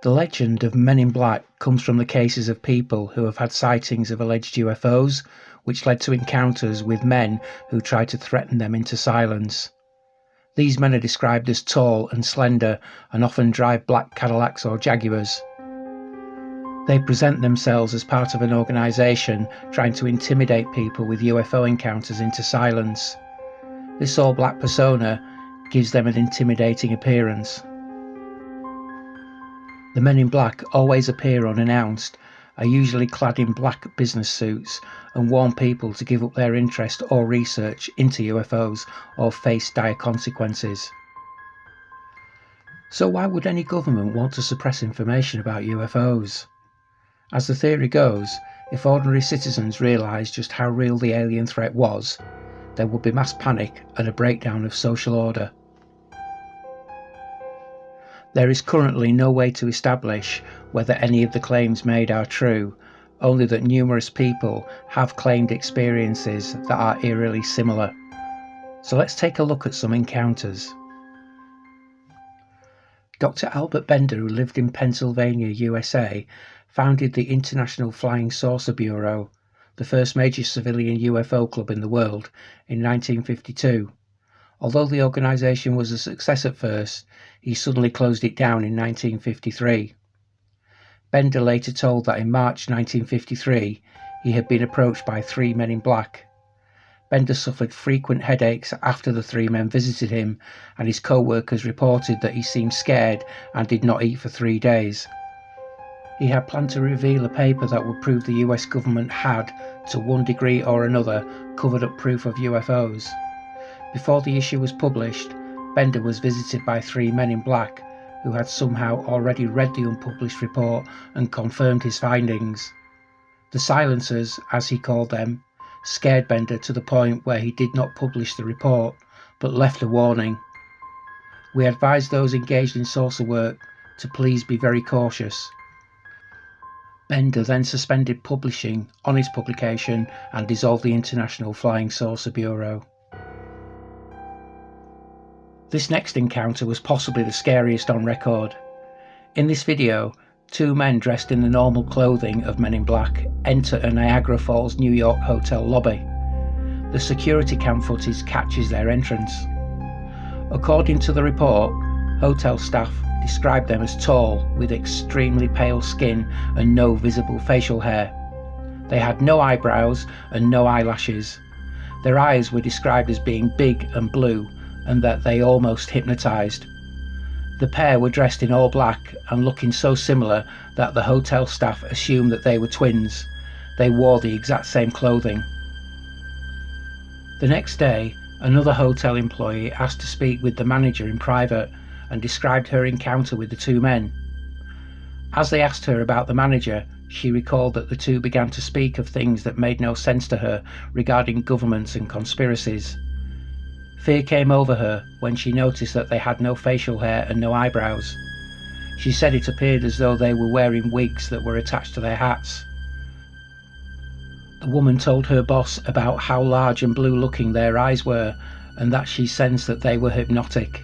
The legend of Men in Black comes from the cases of people who have had sightings of alleged UFOs, which led to encounters with men who tried to threaten them into silence. These men are described as tall and slender and often drive black Cadillacs or Jaguars. They present themselves as part of an organisation trying to intimidate people with UFO encounters into silence. This all-black persona gives them an intimidating appearance. The men in black always appear unannounced, are usually clad in black business suits, and warn people to give up their interest or research into UFOs or face dire consequences. So why would any government want to suppress information about UFOs? As the theory goes, if ordinary citizens realised just how real the alien threat was, there would be mass panic and a breakdown of social order. There is currently no way to establish whether any of the claims made are true, only that numerous people have claimed experiences that are eerily similar. So let's take a look at some encounters. Dr. Albert Bender, who lived in Pennsylvania, USA, founded the International Flying Saucer Bureau, the first major civilian UFO club in the world, in 1952. Although the organisation was a success at first, he suddenly closed it down in 1953. Bender later told that in March 1953 he had been approached by 3 men in black. Bender suffered frequent headaches after the 3 men visited him, and his co-workers reported that he seemed scared and did not eat for 3 days. He had planned to reveal a paper that would prove the US government had, to one degree or another, covered up proof of UFOs. Before the issue was published, Bender was visited by 3 men in black who had somehow already read the unpublished report and confirmed his findings. The silencers, as he called them, scared Bender to the point where he did not publish the report, but left a warning. We advise those engaged in saucer work to please be very cautious. Bender then suspended publishing on his publication and dissolved the International Flying Saucer Bureau. This next encounter was possibly the scariest on record. In this video, 2 men dressed in the normal clothing of Men in Black enter a Niagara Falls, New York hotel lobby. The security cam footage catches their entrance. According to the report, hotel staff described them as tall, with extremely pale skin and no visible facial hair. They had no eyebrows and no eyelashes. Their eyes were described as being big and blue, and that they almost hypnotised. The pair were dressed in all black and looking so similar that the hotel staff assumed that they were twins. They wore the exact same clothing. The next day, another hotel employee asked to speak with the manager in private and described her encounter with the 2 men. As they asked her about the manager, she recalled that the 2 began to speak of things that made no sense to her regarding governments and conspiracies. Fear came over her when she noticed that they had no facial hair and no eyebrows. She said it appeared as though they were wearing wigs that were attached to their hats. The woman told her boss about how large and blue-looking their eyes were, and that she sensed that they were hypnotic.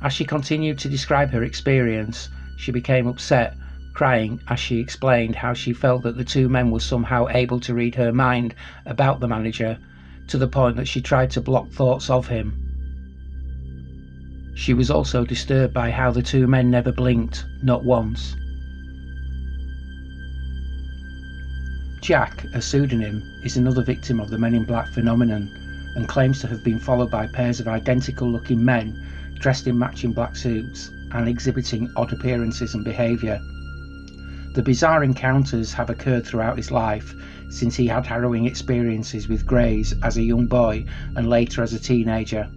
As she continued to describe her experience, she became upset, crying as she explained how she felt that the 2 men were somehow able to read her mind about the manager, to the point that she tried to block thoughts of him. She was also disturbed by how the 2 men never blinked, not once. Jack, a pseudonym, is another victim of the Men in Black phenomenon and claims to have been followed by pairs of identical-looking men dressed in matching black suits and exhibiting odd appearances and behaviour. The bizarre encounters have occurred throughout his life, since he had harrowing experiences with greys as a young boy and later as a teenager.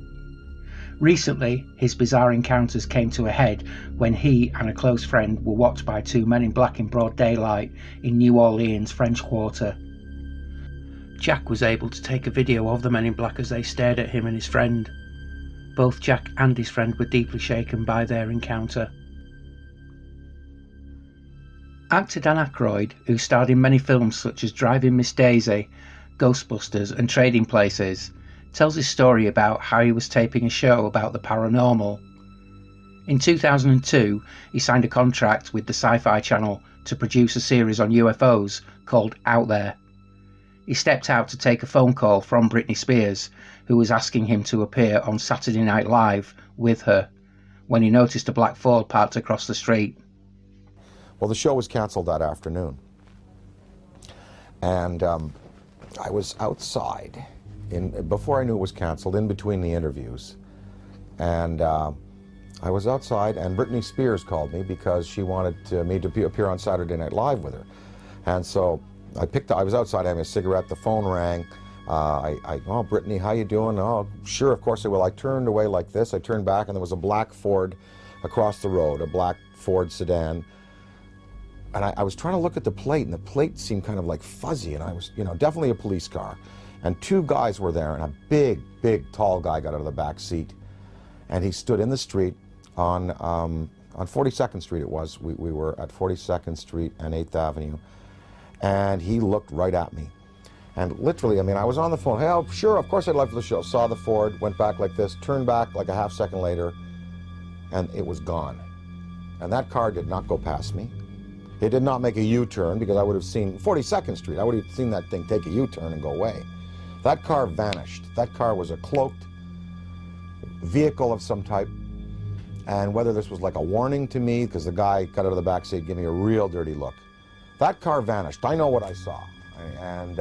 Recently, his bizarre encounters came to a head when he and a close friend were watched by 2 men in black in broad daylight in New Orleans, French Quarter. Jack was able to take a video of the men in black as they stared at him and his friend. Both Jack and his friend were deeply shaken by their encounter. Actor Dan Aykroyd, who starred in many films such as Driving Miss Daisy, Ghostbusters and Trading Places, tells his story about how he was taping a show about the paranormal. In 2002, he signed a contract with the Sci-Fi Channel to produce a series on UFOs called Out There. He stepped out to take a phone call from Britney Spears, who was asking him to appear on Saturday Night Live with her, when he noticed a black Ford parked across the street. Well, the show was canceled that afternoon, and I was outside before I knew it was canceled, in between the interviews, and I was outside, and Britney Spears called me because she wanted me to appear on Saturday Night Live with her. And so I was outside having a cigarette, the phone rang. Oh, Britney, how you doing? Oh, sure, of course I will. I turned away like this. I turned back, and there was a black Ford across the road, a black Ford sedan. And I was trying to look at the plate, and the plate seemed kind of like fuzzy, and I was, definitely a police car. And two guys were there, and a big, big, tall guy got out of the back seat. And he stood in the street on 42nd Street it was. We were at 42nd Street and 8th Avenue. And he looked right at me. And literally, I was on the phone. Hey, oh, sure, of course I'd love for the show. Saw the Ford, went back like this, turned back like a half second later, and it was gone. And that car did not go past me. It did not make a U-turn, because I would have seen 42nd Street. I would have seen that thing take a U-turn and go away. That car vanished. That car was a cloaked vehicle of some type. And whether this was like a warning to me, because the guy got out of the back seat, gave me a real dirty look. That car vanished. I know what I saw. And,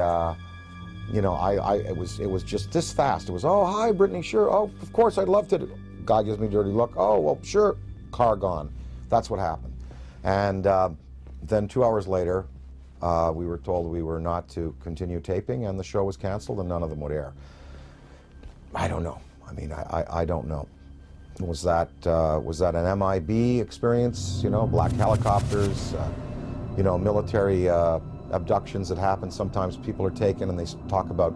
it was just this fast. It was, oh, hi, Britney, sure. Oh, of course, I'd love to. Guy gives me a dirty look. Oh, well, sure. Car gone. That's what happened. And then 2 hours later, we were told we were not to continue taping, and the show was canceled, and none of them would air. I don't know. I don't know. Was that an MIB experience? Black helicopters, military abductions that happen. Sometimes people are taken and they talk about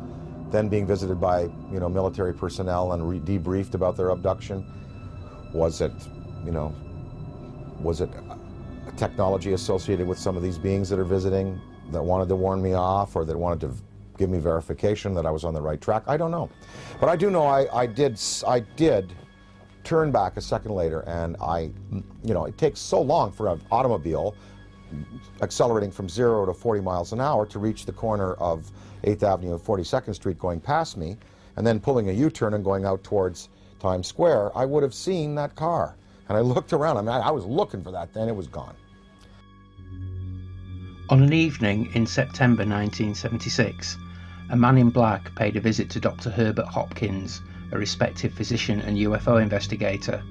then being visited by, military personnel and debriefed about their abduction. Was it a technology associated with some of these beings that are visiting that wanted to warn me off, or that wanted to give me verification that I was on the right track? I don't know. But I do know I did turn back a second later, and it takes so long for an automobile accelerating from 0 to 40 miles an hour to reach the corner of 8th Avenue and 42nd Street going past me, and then pulling a U-turn and going out towards Times Square. I would have seen that car. And I looked around. I was looking for that then. It was gone. On an evening in September 1976, a man in black paid a visit to Dr. Herbert Hopkins, a respected physician and UFO investigator.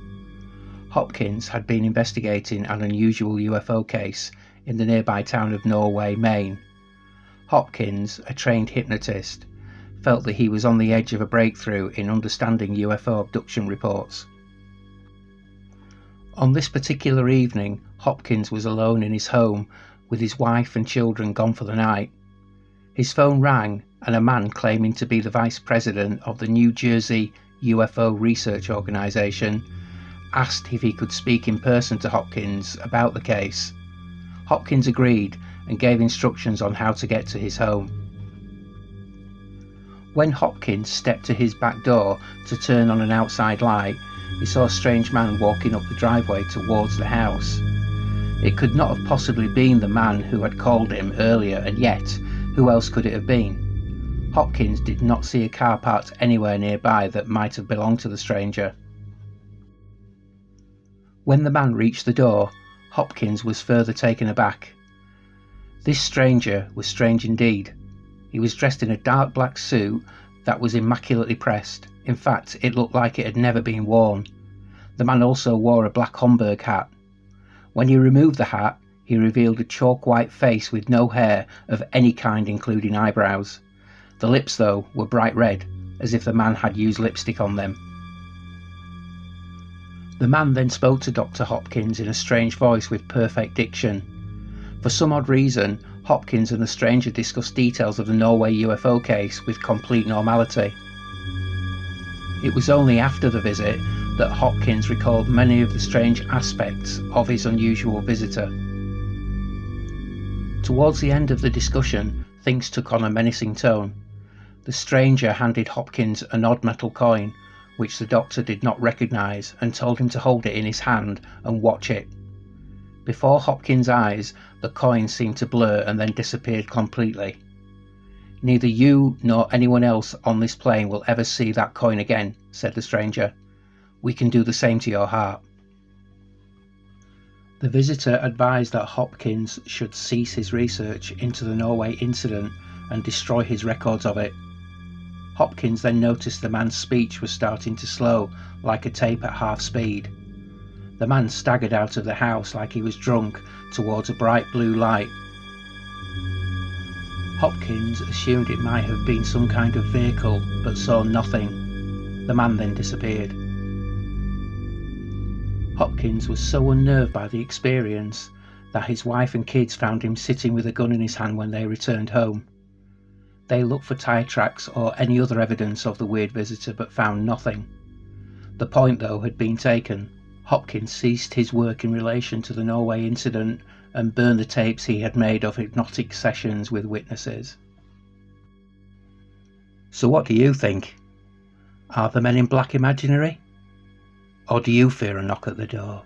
Hopkins had been investigating an unusual UFO case in the nearby town of Norway, Maine. Hopkins, a trained hypnotist, felt that he was on the edge of a breakthrough in understanding UFO abduction reports. On this particular evening, Hopkins was alone in his home with his wife and children gone for the night. His phone rang, and a man claiming to be the vice president of the New Jersey UFO Research Organization asked if he could speak in person to Hopkins about the case. Hopkins agreed and gave instructions on how to get to his home. When Hopkins stepped to his back door to turn on an outside light, he saw a strange man walking up the driveway towards the house. It could not have possibly been the man who had called him earlier, and yet, who else could it have been? Hopkins did not see a car parked anywhere nearby that might have belonged to the stranger. When the man reached the door, Hopkins was further taken aback. This stranger was strange indeed. He was dressed in a dark black suit that was immaculately pressed. In fact, it looked like it had never been worn. The man also wore a black Homburg hat. When he removed the hat, he revealed a chalk-white face with no hair of any kind, including eyebrows. The lips, though, were bright red, as if the man had used lipstick on them. The man then spoke to Dr. Hopkins in a strange voice with perfect diction. For some odd reason, Hopkins and the stranger discussed details of the Norway UFO case with complete normality. It was only after the visit that Hopkins recalled many of the strange aspects of his unusual visitor. Towards the end of the discussion, things took on a menacing tone. The stranger handed Hopkins an odd metal coin, which the doctor did not recognise, and told him to hold it in his hand and watch it. Before Hopkins' eyes, the coin seemed to blur and then disappeared completely. "Neither you nor anyone else on this plane will ever see that coin again," said the stranger. "We can do the same to your heart." The visitor advised that Hopkins should cease his research into the Norway incident and destroy his records of it. Hopkins then noticed the man's speech was starting to slow, like a tape at half speed. The man staggered out of the house like he was drunk towards a bright blue light. Hopkins assumed it might have been some kind of vehicle, but saw nothing. The man then disappeared. Hopkins was so unnerved by the experience that his wife and kids found him sitting with a gun in his hand when they returned home. They looked for tire tracks or any other evidence of the weird visitor but found nothing. The point, though, had been taken. Hopkins ceased his work in relation to the Norway incident and burned the tapes he had made of hypnotic sessions with witnesses. So what do you think? Are the men in black imaginary? Or do you fear a knock at the door?